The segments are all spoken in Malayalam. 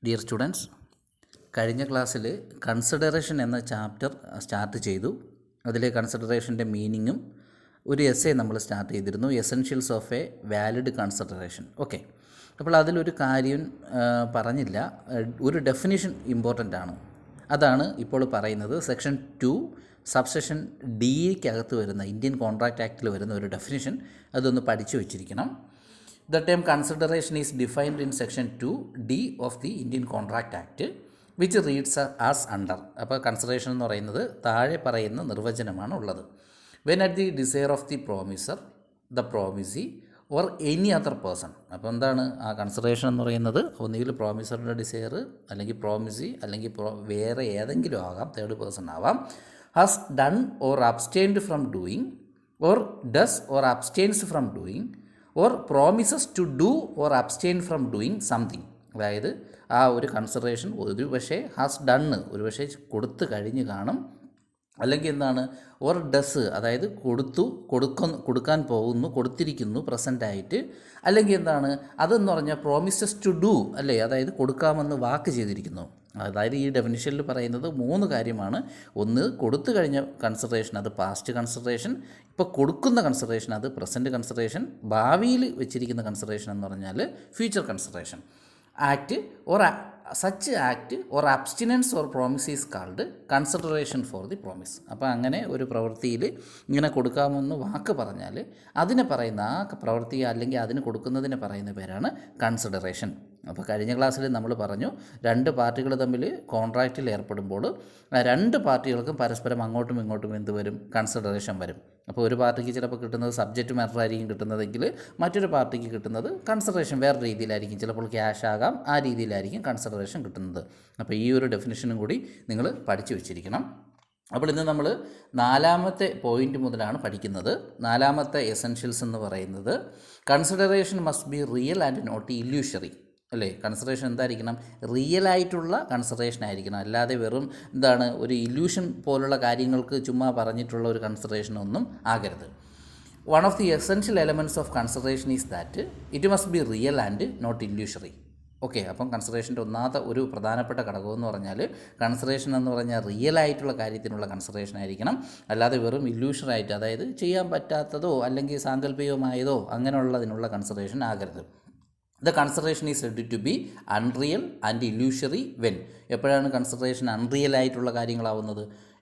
ഡിയർ സ്റ്റുഡൻസ്, കഴിഞ്ഞ ക്ലാസ്സിൽ കൺസിഡറേഷൻ എന്ന ചാപ്റ്റർ സ്റ്റാർട്ട് ചെയ്തു. അതിലെ കൺസിഡറേഷൻ്റെ മീനിങ്ങും ഒരു എസ്സേ നമ്മൾ സ്റ്റാർട്ട് ചെയ്തിരുന്നു, essentials of A valid consideration. Okay, അപ്പോൾ അതിലൊരു കാര്യം പറഞ്ഞില്ല, ഒരു ഡെഫിനിഷൻ ഇമ്പോർട്ടൻ്റ് ആണ്. അതാണ് ഇപ്പോൾ പറയുന്നത്. സെക്ഷൻ 2 സബ്സെക്ഷൻ ഡിക്കകത്ത് വരുന്ന ഇന്ത്യൻ കോൺട്രാക്റ്റ് ആക്റ്റിൽ വരുന്ന ഒരു ഡെഫിനിഷൻ അതൊന്ന് പഠിച്ചു വച്ചിരിക്കണം. The term consideration is defined in section 2D of the Indian Contract Act, which reads as under. അപ്പോൾ കൺസിഡറേഷൻ എന്ന് പറയുന്നത് താഴെ പറയുന്ന നിർവചനമാണ് ഉള്ളത്. When at the desire of the promiser, the promisee or any other person. അപ്പോൾ എന്താണ് ആ കൺസിഡറേഷൻ എന്ന് പറയുന്നത്? ഒന്നുകിൽ പ്രോമിസറുടെ ഡിസയർ, അല്ലെങ്കിൽ പ്രോമിസി, അല്ലെങ്കിൽ വേറെ ഏതെങ്കിലും ആകാം, തേർഡ് പേഴ്സൺ ആവാം. Has done or abstained from doing, or does or abstains from doing, or promises to do or abstain from doing something. അതായത് ആ ഒരു കൺസിഡറേഷൻ ഒരു പക്ഷേ ഹാസ് ഡണ്ണ് ഒരു പക്ഷേ കൊടുത്തു കഴിഞ്ഞ് കാണും, അല്ലെങ്കിൽ എന്താണ് ഓർ ഡസ് അതായത് കൊടുക്കാൻ പോകുന്നു, കൊടുത്തിരിക്കുന്നു പ്രസൻ്റായിട്ട്, അല്ലെങ്കിൽ എന്താണ് അതെന്ന് പറഞ്ഞാൽ പ്രോമിസസ് ടു ഡു അല്ലേ, അതായത് കൊടുക്കാമെന്ന് വാക്ക് ചെയ്തിരിക്കുന്നു. അതായത് ഈ ഡെഫിനിഷനിൽ പറയുന്നത് 3 കാര്യമാണ്. ഒന്ന്, കൊടുത്തു കഴിഞ്ഞ കൺസിഡറേഷൻ അത് പാസ്റ്റ് കൺസിഡറേഷൻ, ഇപ്പോൾ കൊടുക്കുന്ന കൺസിഡറേഷൻ അത് പ്രസൻറ്റ് കൺസിഡറേഷൻ, ഭാവിയിൽ വെച്ചിരിക്കുന്ന കൺസിഡറേഷൻ എന്ന് പറഞ്ഞാൽ future consideration. Act or such act or abstinence or promise is called consideration for the promise. അപ്പോൾ അങ്ങനെ ഒരു പ്രവൃത്തിയിൽ ഇങ്ങനെ കൊടുക്കാമെന്ന് വാക്ക് പറഞ്ഞാൽ അതിനെ പറയുന്ന ആ പ്രവൃത്തി അല്ലെങ്കിൽ അതിന് കൊടുക്കുന്നതിനെ പറയുന്ന പേരാണ് കൺസിഡറേഷൻ. അപ്പോൾ കഴിഞ്ഞ ക്ലാസ്സിൽ നമ്മൾ പറഞ്ഞു, 2 പാർട്ടികൾ തമ്മിൽ കോൺട്രാക്റ്റിൽ ഏർപ്പെടുമ്പോൾ 2 പാർട്ടികൾക്കും പരസ്പരം അങ്ങോട്ടും ഇങ്ങോട്ടും എന്ത് വരും? കൺസിഡറേഷൻ വരും. അപ്പോൾ ഒരു പാർട്ടിക്ക് ചിലപ്പോൾ കിട്ടുന്നത് സബ്ജക്റ്റ് മാറ്റർ ആയിരിക്കും കിട്ടുന്നതെങ്കിൽ മറ്റൊരു പാർട്ടിക്ക് കിട്ടുന്നത് കൺസിഡറേഷൻ വേറെ രീതിയിലായിരിക്കും, ചിലപ്പോൾ ക്യാഷ് ആകാം, ആ രീതിയിലായിരിക്കും കൺസിഡറേഷൻ കിട്ടുന്നത്. അപ്പോൾ ഈ ഒരു ഡെഫിനിഷനും കൂടി നിങ്ങൾ പഠിച്ചു വെച്ചിരിക്കണം. അപ്പോൾ ഇന്ന് നമ്മൾ 4ാമത്തെ പോയിൻ്റ് മുതലാണ് പഠിക്കുന്നത്. 4ാമത്തെ എസെൻഷ്യൽസ് എന്ന് പറയുന്നത് consideration must be real and not illusory. അല്ലേ, കൺസിഡറേഷൻ എന്തായിരിക്കണം? റിയൽ ആയിട്ടുള്ള കൺസിഡറേഷൻ ആയിരിക്കണം, അല്ലാതെ വെറും എന്താണ് ഒരു ഇല്യൂഷൻ പോലുള്ള കാര്യങ്ങൾക്ക് ചുമ്മാ പറഞ്ഞിട്ടുള്ള ഒരു കൺസിഡറേഷൻ ഒന്നും ആകരുത്. One of the essential elements of consideration is that it must be real and not illusory. Okay, അപ്പം കൺസിഡറേഷൻ്റെ ഒന്നാമത്തെ ഒരു പ്രധാനപ്പെട്ട ഘടകം എന്ന് പറഞ്ഞാൽ കൺസിഡറേഷൻ എന്ന് പറഞ്ഞാൽ റിയൽ ആയിട്ടുള്ള കാര്യത്തിനുള്ള കൺസിഡറേഷൻ ആയിരിക്കണം, അല്ലാതെ വെറും ഇല്യൂഷറായിട്ട്, അതായത് ചെയ്യാൻ പറ്റാത്തതോ അല്ലെങ്കിൽ സാങ്കല്പികമായതോ അങ്ങനെയുള്ളതിനുള്ള കൺസിഡറേഷൻ ആകരുത്. The consideration is said to be unreal and illusory when. എപ്പോഴാണ് കൺസിഡറേഷൻ അൺറിയൽ ആയിട്ടുള്ള കാര്യങ്ങളാവുന്നത്?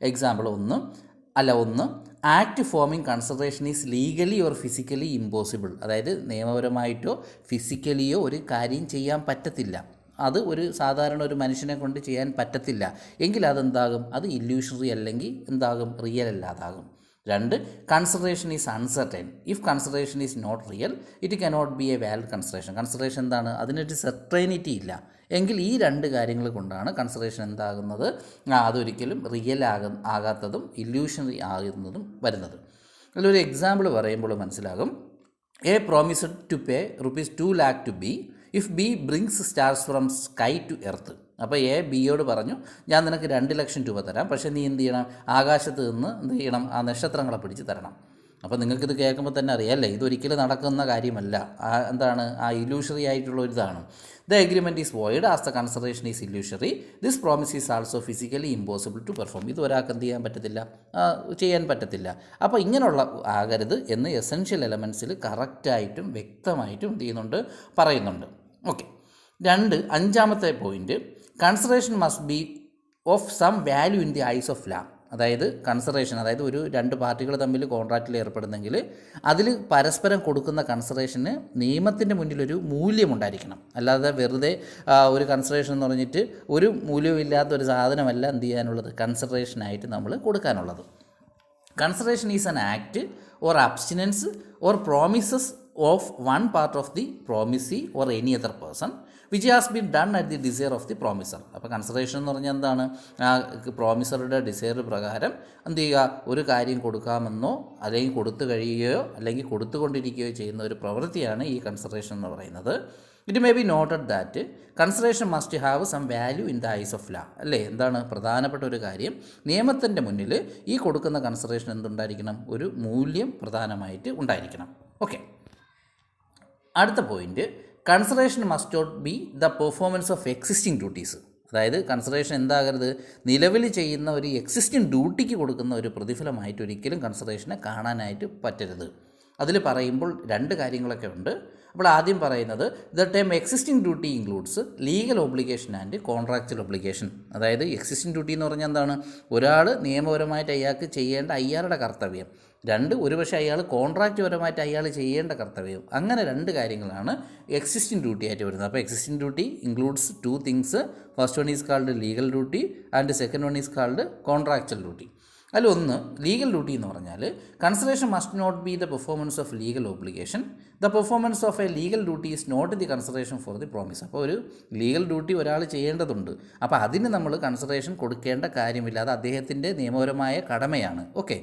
Example 1 act forming consideration is legally or physically impossible. അതായത് നിയമപരമായിട്ടോ ഫിസിക്കലിയോ ഒരു കാര്യം ചെയ്യാൻ പറ്റത്തില്ല, അത് ഒരു സാധാരണ ഒരു മനുഷ്യനെ കൊണ്ട് ചെയ്യാൻ പറ്റത്തില്ല എങ്കിൽ അതെന്താകും? അത് ഇല്യൂഷറി അല്ലെങ്കിൽ എന്താകും? റിയൽ അല്ലാതാകും. 2, consideration is uncertain. If consideration is not real it cannot be a valid consideration. Consideration എന്താണ്? അതിനൊരു സെർട്ടൈനിറ്റി ഇല്ല എങ്കിൽ ഈ 2 കാര്യങ്ങൾ കൊണ്ടാണ് കൺസിഡറേഷൻ എന്താകുന്നത്? അതൊരിക്കലും റിയൽ ആകാത്തതും ഇല്യൂഷണറി ആകുന്നതും വരുന്നത്. അതിലൊരു എക്സാമ്പിൾ പറയുമ്പോൾ മനസ്സിലാകും. A promised to pay ₹2 lakh to B if B brings stars from sky to earth. അപ്പോൾ എ ബിയോട് പറഞ്ഞു, ഞാൻ നിനക്ക് 2 ലക്ഷം രൂപ തരാം, പക്ഷേ നീ എന്ത് ചെയ്യണം? ആകാശത്ത് നിന്ന് എന്ത് ചെയ്യണം? ആ നക്ഷത്രങ്ങളെ പിടിച്ച് തരണം. അപ്പോൾ നിങ്ങൾക്കിത് കേൾക്കുമ്പോൾ തന്നെ അറിയാമല്ലേ, ഇതൊരിക്കലും നടക്കുന്ന കാര്യമല്ല. എന്താണ്? ആ ഇല്യൂഷറി ആയിട്ടുള്ള ഒരു ഇതാണ്. The agreement is void as the consideration is illusory. This promise is also physically impossible to perform. ഇത് ഒരാൾക്ക് എന്ത് ചെയ്യാൻ പറ്റത്തില്ല. അപ്പോൾ ഇങ്ങനെയുള്ള ആകരുത് എന്ന് എസെൻഷ്യൽ എലമെൻറ്റ്സിൽ കറക്റ്റായിട്ടും വ്യക്തമായിട്ടും എന്ത് ചെയ്യുന്നുണ്ട്? പറയുന്നുണ്ട്. ഓക്കെ, 5ാമത്തെ point, consideration must be of some value in the eyes of law. അതായത് കൺസിഡറേഷൻ, അതായത് ഒരു 2 പാർട്ടികൾ തമ്മിൽ കോൺട്രാക്റ്റിൽ ഏർപ്പെടുന്നെങ്കിൽ അതിൽ പരസ്പരം കൊടുക്കുന്ന കൺസിഡറേഷന് നിയമത്തിൻ്റെ മുന്നിലൊരു മൂല്യമുണ്ടായിരിക്കണം. അല്ലാതെ വെറുതെ ഒരു കൺസിഡറേഷൻ എന്ന് പറഞ്ഞിട്ട് ഒരു മൂല്യമില്ലാത്ത ഒരു സാധനമല്ല എന്ത് ചെയ്യാനുള്ളത്? കൺസിഡറേഷനായിട്ട് നമ്മൾ കൊടുക്കാനുള്ളത്. Consideration is an act or abstinence or promises of one part of the promisee or any other person which has been done at the desire of the promiser. അപ്പോൾ കൺസിഡറേഷൻ എന്ന് പറഞ്ഞാൽ എന്താണ്? പ്രോമിസറുടെ ഡിസയർ പ്രകാരം എന്ത് ചെയ്യുക? ഒരു കാര്യം കൊടുക്കാമെന്നോ അല്ലെങ്കിൽ കൊടുത്തു കഴിയുകയോ അല്ലെങ്കിൽ കൊടുത്തുകൊണ്ടിരിക്കുകയോ ചെയ്യുന്ന ഒരു പ്രവൃത്തിയാണ് ഈ കൺസിഡറേഷൻ എന്ന് പറയുന്നത്. It may be noted that consideration must have some value in the eyes of law. അല്ലേ, എന്താണ് പ്രധാനപ്പെട്ട ഒരു കാര്യം? നിയമത്തിൻ്റെ മുന്നിൽ ഈ കൊടുക്കുന്ന കൺസിഡറേഷൻ എന്തുണ്ടായിരിക്കണം? ഒരു മൂല്യം പ്രധാനമായിട്ട് ഉണ്ടായിരിക്കണം. ഓക്കെ, അടുത്ത point, consideration must not be the performance of existing duties. അതായത് കൺസിഡറേഷൻ എന്താകരുത്, നിലവിൽ ചെയ്യുന്ന ഒരു എക്സിസ്റ്റിംഗ് ഡ്യൂട്ടിക്ക് കൊടുക്കുന്ന ഒരു പ്രതിഫലമായിട്ട് ഒരിക്കലും കൺസിഡറേഷനെ കാണാനായിട്ട് പറ്റരുത്. അതിൽ പറയുമ്പോൾ രണ്ട് കാര്യങ്ങളൊക്കെ ഉണ്ട്. അപ്പോൾ ആദ്യം പറയുന്നത് the term existing duty includes legal obligation and contractual obligation. അതായത് എക്സിസ്റ്റിംഗ് ഡ്യൂട്ടി എന്ന് പറഞ്ഞാൽ എന്താണ്, ഒരാൾ നിയമപരമായിട്ട് അയാൾക്ക് ചെയ്യേണ്ട അയാളുടെ കർത്തവ്യം, രണ്ട് ഒരുപക്ഷെ അയാൾ കോൺട്രാക്റ്റ് പരമായിട്ട് അയാൾ ചെയ്യേണ്ട കർത്തവ്യം, അങ്ങനെ രണ്ട് കാര്യങ്ങളാണ് എക്സിസ്റ്റിംഗ് ഡ്യൂട്ടി ആയിട്ട് വരുന്നത്. അപ്പോൾ existing duty includes two things. First one is called legal duty and second one is called contractual duty. അതിലൊന്ന് ലീഗൽ ഡ്യൂട്ടി എന്ന് പറഞ്ഞാൽ consideration must not be the performance of legal obligation. The performance of a legal duty is not the consideration for the promise. അപ്പോൾ ഒരു ലീഗൽ ഡ്യൂട്ടി ഒരാൾ ചെയ്യേണ്ടതുണ്ട്, അപ്പോൾ അതിന് നമ്മൾ കൺസിഡറേഷൻ കൊടുക്കേണ്ട കാര്യമില്ല, അത് അദ്ദേഹത്തിൻ്റെ നിയമപരമായ കടമയാണ്. ഓക്കെ.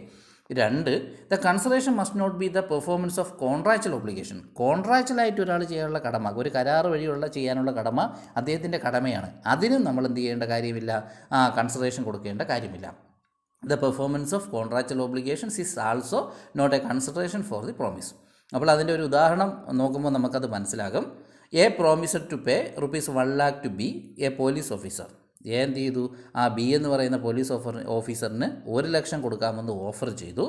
രണ്ട്, the consideration must not be the performance of contractual obligation. കോൺട്രാക്ച്വലായിട്ട് ഒരാൾ ചെയ്യാനുള്ള കടമ, ഒരു കരാർ വഴിയുള്ള ചെയ്യാനുള്ള കടമ അദ്ദേഹത്തിൻ്റെ കടമയാണ്, അതിനും നമ്മൾ എന്ത് ചെയ്യേണ്ട കാര്യമില്ല, കൺസിഡറേഷൻ കൊടുക്കേണ്ട കാര്യമില്ല. The performance of contractual obligations is also not a consideration for the promise. അപ്പോൾ അതിൻ്റെ ഒരു ഉദാഹരണം നോക്കുമ്പോൾ നമുക്കത് മനസ്സിലാകും. A promised to pay ₹1 lakh to be a police officer. A എന്ത് ചെയ്തു, ആ ബി എന്ന് പറയുന്ന പോലീസ് ഓഫീസറിന് 1 ലക്ഷം കൊടുക്കാമെന്ന് ഓഫർ ചെയ്തു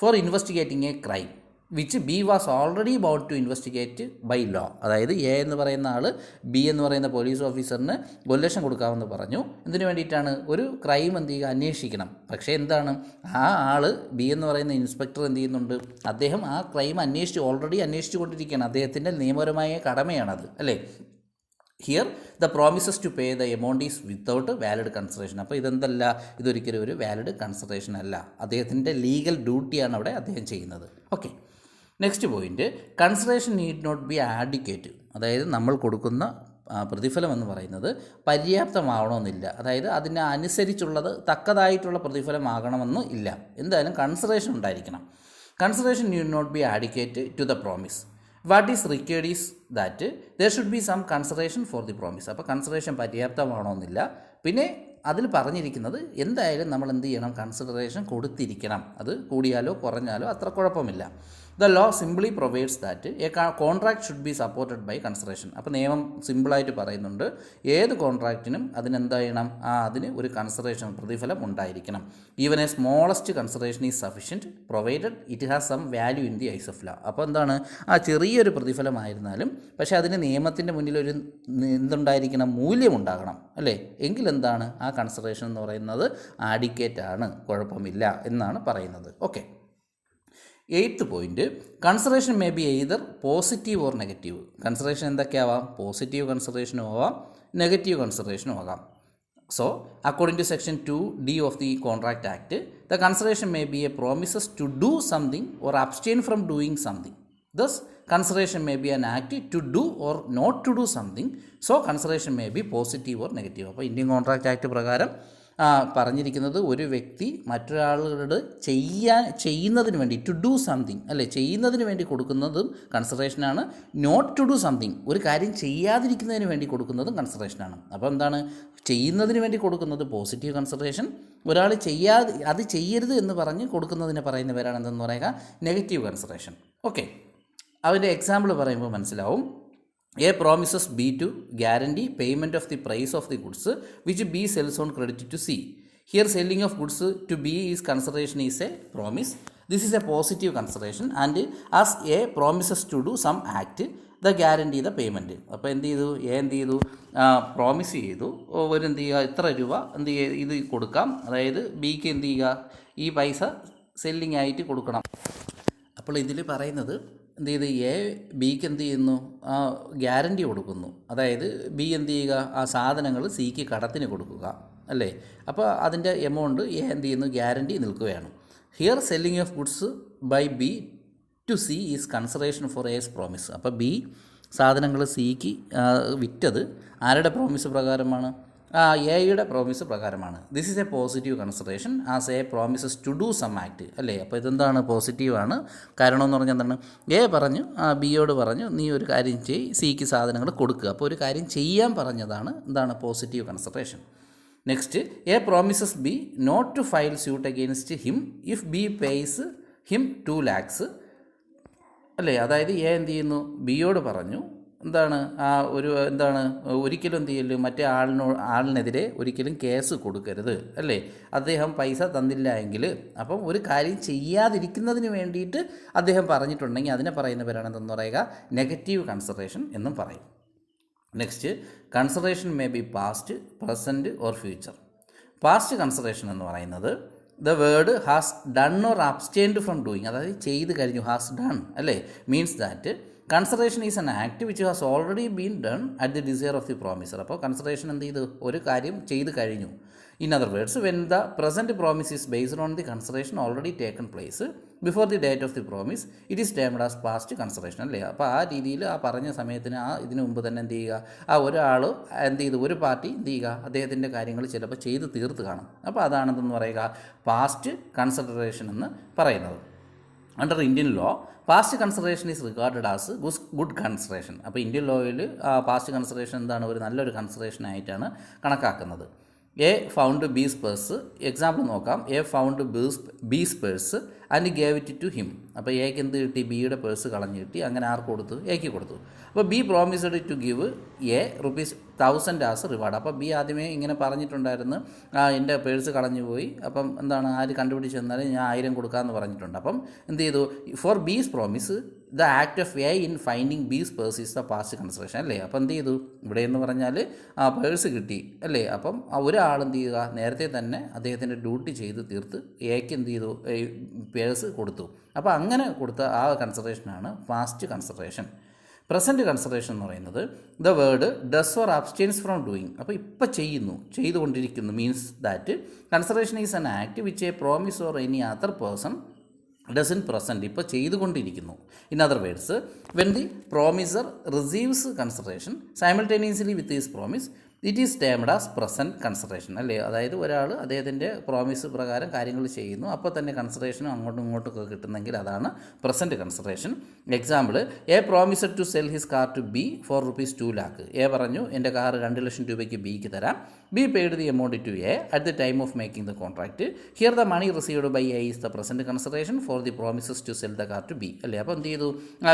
for investigating a crime which B was already bound to investigate by law. അതായത് എ എന്ന് പറയുന്ന ആൾ ബി എന്ന് പറയുന്ന പോലീസ് ഓഫീസറിന് 1 ലക്ഷം കൊടുക്കാമെന്ന് പറഞ്ഞു. എന്തിനു വേണ്ടിയിട്ടാണ്, ഒരു ക്രൈം എന്ത് ചെയ്യുക, അന്വേഷിക്കണം. പക്ഷേ എന്താണ്, ആ ആൾ ബി എന്ന് പറയുന്ന ഇൻസ്പെക്ടർ എന്ത് ചെയ്യുന്നുണ്ട്, അദ്ദേഹം ആ ക്രൈം ഓൾറെഡി അന്വേഷിച്ചു കൊണ്ടിരിക്കുകയാണ്, അദ്ദേഹത്തിൻ്റെ നിയമപരമായ കടമയാണത്, അല്ലേ. Here the promises to pay the amount is without valid consideration. അപ്പോൾ ഇതെന്തല്ല, ഇതൊരിക്കലും ഒരു വാലിഡ് കൺസിഡറേഷൻ അല്ല, അദ്ദേഹത്തിൻ്റെ ലീഗൽ ഡ്യൂട്ടിയാണ് അവിടെ അദ്ദേഹം ചെയ്യുന്നത്. Okay. Next point, consideration need not be adequate. അതായത് നമ്മൾ കൊടുക്കുന്ന പ്രതിഫലം എന്ന് പറയുന്നത് പര്യാപ്തമാവണമെന്നില്ല, അതായത് അതിന് അനുസരിച്ചുള്ളത് തക്കതായിട്ടുള്ള പ്രതിഫലമാകണമെന്ന് ഇല്ല, എന്തായാലും കൺസിഡറേഷൻ ഉണ്ടായിരിക്കണം. Consideration need not be adequate to the promise. What is required is that there should be some consideration for the promise. അപ്പോൾ കൺസിഡറേഷൻ പര്യാപ്തമാവണമെന്നില്ല. പിന്നെ അതിൽ പറഞ്ഞിരിക്കുന്നത് എന്തായാലും നമ്മൾ എന്ത് ചെയ്യണം, കൺസിഡറേഷൻ കൊടുത്തിരിക്കണം, അത് കൂടിയാലോ കുറഞ്ഞാലോ അത്ര കുഴപ്പമില്ല. The law simply provides that a contract should be supported by consideration. അപ്പോൾ നിയമം സിമ്പിളായിട്ട് പറയുന്നുണ്ട്, ഏത് കോൺട്രാക്റ്റിനും അതിനെന്താ ചെയ്യണം, അതിന് ഒരു കൺസിഡറേഷൻ പ്രതിഫലം ഉണ്ടായിരിക്കണം. Even a smallest consideration is sufficient provided it has some value in the eyes of law. അപ്പോൾ എന്താണ്, ചെറിയൊരു പ്രതിഫലമായിരുന്നാലും പക്ഷേ അതിന് നിയമത്തിൻ്റെ മുന്നിൽ ഒരു എന്തുണ്ടായിരിക്കണം, മൂല്യമുണ്ടാകണം, അല്ലേ. എങ്കിലെന്താണ്, ആ കൺസിഡറേഷൻ എന്ന് പറയുന്നത് ആഡിക്വേറ്റ് ആണ്, കുഴപ്പമില്ല എന്നാണ് പറയുന്നത്. Okay. 8th point, consideration may be either positive or negative. Consideration എന്തൊക്കെയാവാം, പോസിറ്റീവ് കൺസിഡറേഷനും ആവാം, നെഗറ്റീവ് കൺസിഡറേഷനും ആകാം. So according to section 2D of the contract act, the consideration may be a promises to do something or abstain from doing something. Thus, consideration may be an act to do or not to do something. So, consideration may be positive or negative. അപ്പോൾ ഇന്ത്യൻ കോൺട്രാക്ട് ആക്ട് പ്രകാരം പറഞ്ഞിരിക്കുന്നത് ഒരു വ്യക്തി മറ്റൊരാളോട് ചെയ്യുന്നതിന് വേണ്ടി ടു ഡു സംതിങ്, അല്ലേ, ചെയ്യുന്നതിന് വേണ്ടി കൊടുക്കുന്നതും കൺസിഡറേഷനാണ്. നോട്ട് ടു ഡു സംതിങ്, ഒരു കാര്യം ചെയ്യാതിരിക്കുന്നതിന് വേണ്ടി കൊടുക്കുന്നതും കൺസിഡറേഷനാണ്. അപ്പോൾ എന്താണ്, ചെയ്യുന്നതിന് വേണ്ടി കൊടുക്കുന്നത് പോസിറ്റീവ് കൺസിഡറേഷൻ, ഒരാൾ അത് ചെയ്യരുത് എന്ന് പറഞ്ഞ് കൊടുക്കുന്നതിനെ പറയുന്ന പേരാണ് എന്തെന്ന് പറയുക, നെഗറ്റീവ് കൺസിഡറേഷൻ. ഓക്കെ. അതിൻ്റെ എക്സാമ്പിൾ പറയുമ്പോൾ മനസ്സിലാവും. A promises B to guarantee payment of the price of the goods which B sells on credit to C. Here selling of goods to B is consideration is a promise. This is a positive consideration and as A promises to do some act, the guarantee the payment. അപ്പോൾ എന്ത് ചെയ്തു, പ്രോമിസ് ചെയ്തു, ഒരു എന്ത് ചെയ്യുക, ഇത്ര രൂപ എന്ത് ഇത് കൊടുക്കാം, അതായത് ബിക്ക് എന്ത് ചെയ്യുക, ഈ പൈസ സെല്ലിംഗ് ആയിട്ട് കൊടുക്കണം. അപ്പോൾ ഇതിൽ പറയുന്നത് എന്ത് ചെയ്ത്, എ ബിക്ക് എന്ത് ചെയ്യുന്നു, ഗ്യാരണ്ടി കൊടുക്കുന്നു, അതായത് ബി എന്ത് ചെയ്യുക, ആ സാധനങ്ങൾ സിക്ക് കടത്തിന് കൊടുക്കുക, അല്ലേ. അപ്പോൾ അതിൻ്റെ എമൗണ്ട് എ എന്ത് ചെയ്യുന്നു, ഗ്യാരണ്ടി നിൽക്കുകയാണ്. Here selling of goods by B to C is consideration for A's promise. അപ്പോൾ ബി സാധനങ്ങൾ സിക്ക് വിറ്റത് ആരുടെ പ്രോമിസ് പ്രകാരമാണ്, എയുടെ പ്രോമിസ് പ്രകാരമാണ്. This is a positive consideration as A promises to do some act, അല്ലേ. അപ്പോൾ ഇതെന്താണ്, പോസിറ്റീവാണ്. കാരണം എന്ന് പറഞ്ഞാൽ എന്താണ്, എ പറഞ്ഞു, ബിയോട് പറഞ്ഞു നീ ഒരു കാര്യം സിക്ക് സാധനങ്ങൾ കൊടുക്കുക, അപ്പോൾ ഒരു കാര്യം ചെയ്യാൻ പറഞ്ഞതാണ് എന്താണ്, positive consideration. Next, A promises B not to file suit against him if B pays him 2 lakhs, അല്ലേ. അതായത് എ എന്ത് ചെയ്യുന്നു, ബിയോട് പറഞ്ഞു എന്താണ് ഒരിക്കലും എന്ത് ചെയ്യല്ലോ മറ്റേ ആളിനെതിരെ ഒരിക്കലും കേസ് കൊടുക്കരുത് അല്ലേ. അദ്ദേഹം പൈസ തന്നില്ല എങ്കിൽ അപ്പം ഒരു കാര്യം ചെയ്യാതിരിക്കുന്നതിന് വേണ്ടിയിട്ട് അദ്ദേഹം പറഞ്ഞിട്ടുണ്ടെങ്കിൽ അതിനെ പറയുന്ന പേരാണ് എന്തെന്ന് പറയുക, നെഗറ്റീവ് കൺസിഡറേഷൻ എന്നും പറയും. Next, consideration may be past, present or future. Past consideration എന്ന് പറയുന്നത് the word has done or abstained from doing, അതായത് ചെയ്ത് കഴിഞ്ഞു, ഹാസ് ഡൺ അല്ലേ, means that consideration is an act which has already been done at the desire of the promisor. അപ്പോൾ കൺസിഡറേഷൻ എന്ത് ചെയ്തു, ഒരു കാര്യം ചെയ്ത് കഴിഞ്ഞു. In other words, when the present promise is based on the consideration already taken place before the date of the promise, it is termed as past consideration അല്ലേ. അപ്പോൾ ആ രീതിയിൽ ആ പറഞ്ഞ സമയത്തിന് ഇതിനു മുമ്പ് തന്നെ എന്ത് ചെയ്യുക, ഒരാൾ എന്ത് ചെയ്തു, ഒരു പാർട്ടി എന്ത് ചെയ്യുക, അദ്ദേഹത്തിൻ്റെ കാര്യങ്ങൾ ചിലപ്പോൾ ചെയ്ത് തീർത്ത് കാണും. അപ്പോൾ അതാണെന്ന് പറയുക പാസ്റ്റ് കൺസിഡറേഷൻ എന്ന് പറയുന്നത്. Under Indian law, past consideration is regarded as good consideration. അപ്പോൾ ഇന്ത്യൻ ലോയിൽ പാസ്റ്റ് കൺസിഡറേഷൻ എന്താണ്, ഒരു നല്ലൊരു കൺസിഡറേഷൻ ആയിട്ടാണ് കണക്കാക്കുന്നത്. A found B's purse, example നോക്കാം. A found B's purse and gave it to him. അപ്പോൾ എക്ക് എന്ത് കിട്ടി, ബിയുടെ പേഴ്സ് കളഞ്ഞ് കിട്ടി. അങ്ങനെ ആർക്ക് കൊടുത്തു, എക്ക് കൊടുത്തു. അപ്പോൾ B promised to give A ₹1000 as reward. അപ്പോൾ ബി ആദ്യമേ ഇങ്ങനെ പറഞ്ഞിട്ടുണ്ടായിരുന്നു, എൻ്റെ പേഴ്സ് കളഞ്ഞു പോയി, അപ്പം എന്താണ് ആര് കണ്ടുപിടിച്ച് തന്നാലും ഞാൻ 1000 കൊടുക്കാമെന്ന് പറഞ്ഞിട്ടുണ്ട്. അപ്പം എന്ത് ചെയ്തു, for B's promise the act of A in finding B's purse is the past consideration അല്ലേ. അപ്പോൾ എന്ത് ചെയ്തു, ഇവിടെ എന്ന് പറഞ്ഞാൽ പേഴ്സ് കിട്ടി അല്ലേ. അപ്പം ഒരാൾ എന്ത് ചെയ്യുക, നേരത്തെ തന്നെ അദ്ദേഹത്തിൻ്റെ ഡ്യൂട്ടി ചെയ്ത് തീർത്ത് എക്ക് എന്ത് ചെയ്തു, പേഴ്സ് കൊടുത്തു. അപ്പോൾ അങ്ങനെ കൊടുത്ത ആ കൺസിഡറേഷനാണ് പാസ്റ്റ് കൺസിഡറേഷൻ. പ്രസൻറ്റ് കൺസിഡറേഷൻ എന്ന് പറയുന്നത് the word does or abstains from doing. അപ്പോൾ ഇപ്പോൾ ചെയ്തുകൊണ്ടിരിക്കുന്നു, means that consideration is an act which A promise or any other person does in present, ഇപ്പോൾ ചെയ്തുകൊണ്ടിരിക്കുന്നു. In other words, when the promisor receives consideration simultaneously with his promise, it is termed as present consideration അല്ലേ. അതായത് ഒരാൾ അദ്ദേഹത്തിൻ്റെ പ്രോമിസ് പ്രകാരം കാര്യങ്ങൾ ചെയ്യുന്നു, അപ്പോൾ തന്നെ കൺസിഡറേഷനും അങ്ങോട്ടും ഇങ്ങോട്ടും ഒക്കെ കിട്ടുന്നെങ്കിൽ അതാണ് present consideration. Example, A promised to sell his car to B for ₹2 lakh. A പറഞ്ഞു എൻ്റെ കാർ 2 ലക്ഷം രൂപയ്ക്ക് ബിക്ക് തരാം. B paid the amount to A at the time of making the contract. Here the money received by A is the present consideration for the promises to sell the car to B അല്ലേ. അപ്പോൾ എന്ത് ചെയ്തു,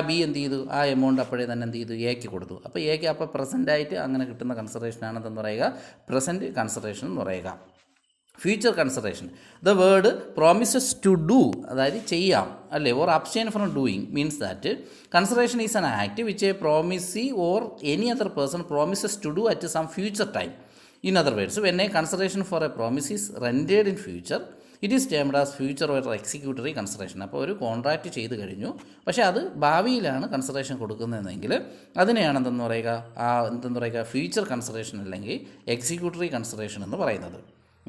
ബി എന്ത് ചെയ്തു, ആ എമൗണ്ട് അപ്പോഴേ തന്നെ എന്ത് ചെയ്തു, എക്ക് കൊടുത്തു. അപ്പോൾ എക്ക് അപ്പോൾ പ്രസൻറ്റായിട്ട് അങ്ങനെ കിട്ടുന്ന കൺസിഡറേഷനാണെന്ന് പറയുക പ്രസൻറ്റ് കൺസിഡറേഷൻ എന്ന് പറയുക. Future consideration, the word promises to do, അതായത് ചെയ്യാം അല്ലേ, or abstain from doing, means that consideration is an act which a promisee or any other person promises to do at some future time. In other words, when a consideration for a promise is rendered in future, it is termed as future or executory consideration. അപ്പോൾ ഒരു കോൺട്രാക്റ്റ് ചെയ്ത് കഴിഞ്ഞു, പക്ഷേ അത് ഭാവിയിലാണ് കൺസിഡറേഷൻ കൊടുക്കുന്നതെങ്കിൽ അതിനെയാണ് എന്തെന്ന് പറയുക ഫ്യൂച്ചർ കൺസിഡറേഷൻ അല്ലെങ്കിൽ എക്സിക്യൂട്ടറി കൺസിഡറേഷൻ എന്ന് പറയുന്നത്.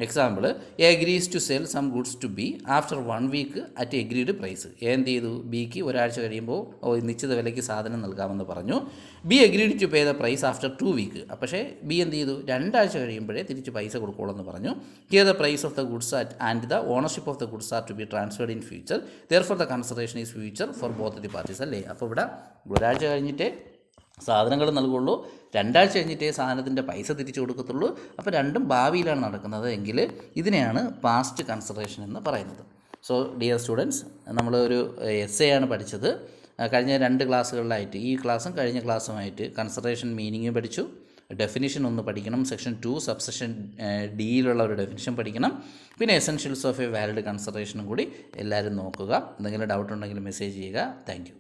Example, A agrees to sell some goods to B after 1 week at agreed price. എന്ത് ചെയ്തു, ബിക്ക് ഒരാഴ്ച കഴിയുമ്പോൾ നിശ്ചിത വിലയ്ക്ക് സാധനം നൽകാമെന്ന് പറഞ്ഞു. B agreed to pay the price after 2 week. പക്ഷേ ബി എന്ത് ചെയ്തു, 2 ആഴ്ച കഴിയുമ്പോഴേ തിരിച്ച് പൈസ കൊടുക്കുള്ളൂ എന്ന് പറഞ്ഞു. Here the price of the goods and the ownership of the goods are to be transferred in future. Therefore the consideration is future for both the parties അല്ലേ. അപ്പോൾ ഇവിടെ ഒരാഴ്ച കഴിഞ്ഞിട്ടേ സാധനങ്ങൾ നൽകുള്ളൂ, 2 ആഴ്ച കഴിഞ്ഞിട്ടേ സാധനത്തിൻ്റെ പൈസ തിരിച്ചു കൊടുക്കത്തുള്ളൂ. അപ്പോൾ രണ്ടും ഭാവിയിലാണ് നടക്കുന്നത് എങ്കിൽ ഇതിനെയാണ് പാസ്റ്റ് കൺസിഡറേഷൻ എന്ന് പറയുന്നത്. സോ ഡിയർ സ്റ്റുഡൻസ്, നമ്മളൊരു എസ്സേ ആണ് പഠിച്ചത്. കഴിഞ്ഞ 2 ക്ലാസ്സുകളിലായിട്ട്, ഈ ക്ലാസ്സും കഴിഞ്ഞ ക്ലാസ്സുമായിട്ട് കൺസിഡറേഷൻ മീനിങ് പഠിച്ചു, ഡെഫിനിഷൻ ഒന്ന് പഠിക്കണം, സെക്ഷൻ 2 സബ്സെക്ഷൻ ഡിയിലുള്ള ഒരു ഡെഫിനിഷൻ പഠിക്കണം, പിന്നെ എസെൻഷ്യൽസ് ഓഫ് എ വാലിഡ് കൺസിഡറേഷനും കൂടി എല്ലാവരും നോക്കുക. എന്തെങ്കിലും ഡൗട്ട് ഉണ്ടെങ്കിൽ മെസ്സേജ് ചെയ്യുക. Thank you.